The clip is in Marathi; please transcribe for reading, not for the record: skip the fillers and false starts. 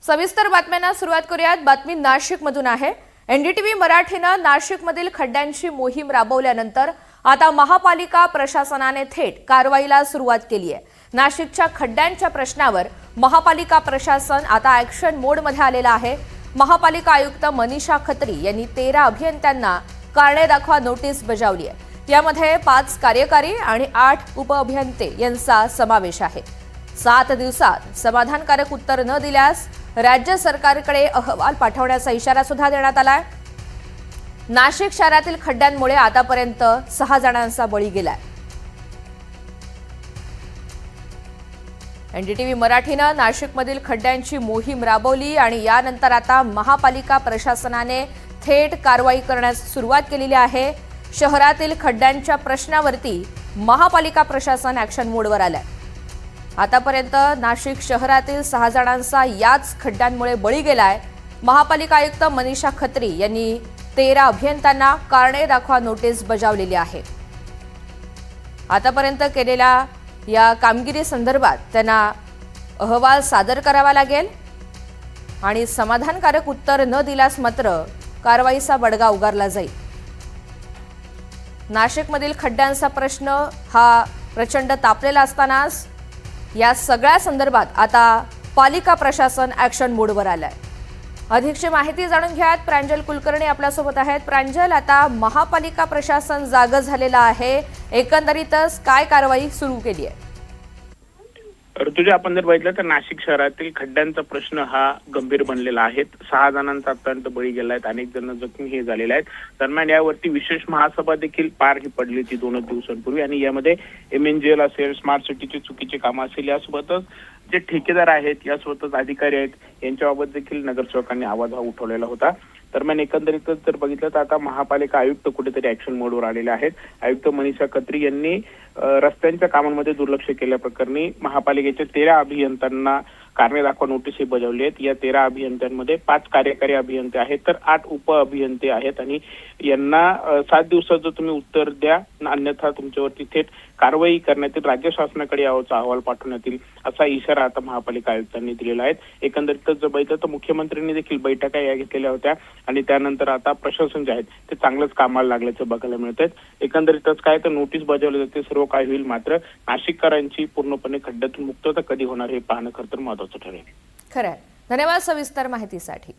सविस्तर बातम्यांना सुरुवात करूयात। बातमी नाशिकमधून आहे। एनडीटीव्ही मराठीनं नाशिकमधील खड्ड्यांची मोहीम राबवल्यानंतर आता महापालिका प्रशासनाने थेट कारवाईला सुरुवात केली आहे। नाशिकच्या खड्ड्यांच्या प्रश्नावर महापालिका प्रशासन आता ॲक्शन मोडमध्ये आलेलं आहे। महापालिका आयुक्त मनीषा खत्री यांनी 13 अभियंत्यांना कारणे दाखवा नोटीस बजावली आहे। यामध्ये 5 कार्यकारी आणि 8 उपअभियंते यांचा समावेश आहे। 7 दिवसात समाधानकारक उत्तर न दिल्यास राज्य सरकारकडे अहवाल पाठवण्याचा इशारा सुद्धा देण्यात आलाय। नाशिक शहरातील खड्ड्यांमुळे आतापर्यंत 6 जणांचा बळी गेलाय। एनडीटीव्ही मराठीनं नाशिकमधील खड्ड्यांची मोहीम राबवली आणि यानंतर आता महापालिका प्रशासनाने थेट कारवाई करण्यास सुरुवात केलेली आहे। शहरातील खड्ड्यांच्या प्रश्नावरती महापालिका प्रशासन ॲक्शन मोडवर आलंय। आतापर्यंत नाशिक शहरातील 6 जणांचा याच खड्ड्यांमुळे बळी गेलाय। महापालिका आयुक्त मनीषा खत्री यांनी 13 अभियंत्यांना कारणे दाखवा नोटीस बजावलेली आहे। आतापर्यंत केलेल्या या कामगिरी संदर्भात त्यांना अहवाल सादर करावा लागेल आणि समाधानकारक उत्तर न दिल्यास मात्र कारवाईचा बडगा उगारला जाईल। नाशिकमधील खड्ड्यांचा प्रश्न हा प्रचंड तापलेला असतानाच या सगळ्या संदर्भात आता पालिका प्रशासन ॲक्शन मोडवर आलंय। अधिकची माहिती जाणून घ्यात प्रांजल कुलकर्णी आपल्यासोबत आहेत। प्रांजल, आता महापालिका प्रशासन जागं झालेलं आहे, एकंदरीतच काय कारवाई सुरू केली आहे? ऋतुजा, आपण जर बघितलं तर नाशिक शहरातील खड्ड्यांचा प्रश्न हा गंभीर बनलेला आहे। 6 जणांचा आतापर्यंत बळी गेला आहे, अनेक जण जखमी हे झालेले आहेत। दरम्यान यावरती विशेष महासभा देखील पार पडली होती 2 दिवसांपूर्वी आणि यामध्ये MNGL असेल, स्मार्ट सिटीचे चुकीचे काम असेल, यासोबतच जे ठेकेदार आहेत, यासोबतच अधिकारी आहेत, यांच्याबाबत देखील नगरसेवकांनी आवाज उठवलेला होता। दरम्यान एकंदरीतच जर बघितलं तर आता महापालिका आयुक्त कुठेतरी ॲक्शन मोडवर आलेले आहेत। आयुक्त मनीषा खत्री यांनी रस्त्यांच्या कामांमध्ये दुर्लक्ष केल्याप्रकरणी महापालिकेच्या 13 अभियंत्यांना कारणे दाखवा नोटीस बजावली आहेत। या 13 अभियंत्यांमध्ये 5 कार्यकारी अभियंते आहेत तर 8 उप अभियंते आहेत आणि यांना 7 दिवसात जर तुम्ही उत्तर द्या, अन्यथा तुमच्यावरती थेट कारवाई करण्यात येईल, राज्य शासनाकडे याचा अहवाल पाठवण्यात येईल, असा इशारा आता महापालिका आयुक्तांनी दिलेला आहे। एकंदरीतच जर बघितलं तर मुख्यमंत्र्यांनी देखील बैठका या घेतलेल्या होत्या आणि त्यानंतर आता प्रशासन जे आहेत ते चांगलंच कामाला लागल्याचं बघायला मिळत आहे। एकंदरीतच काय तर नोटीस बजावली जाते, सर्व काय होईल, मात्र नाशिककरांची पूर्णपणे खड्ड्यातून मुक्तता कधी होणार हे पाहणं खरं तर महत्त्वाचं ठरेल। खरं आहे। धन्यवाद सविस्तर माहितीसाठी।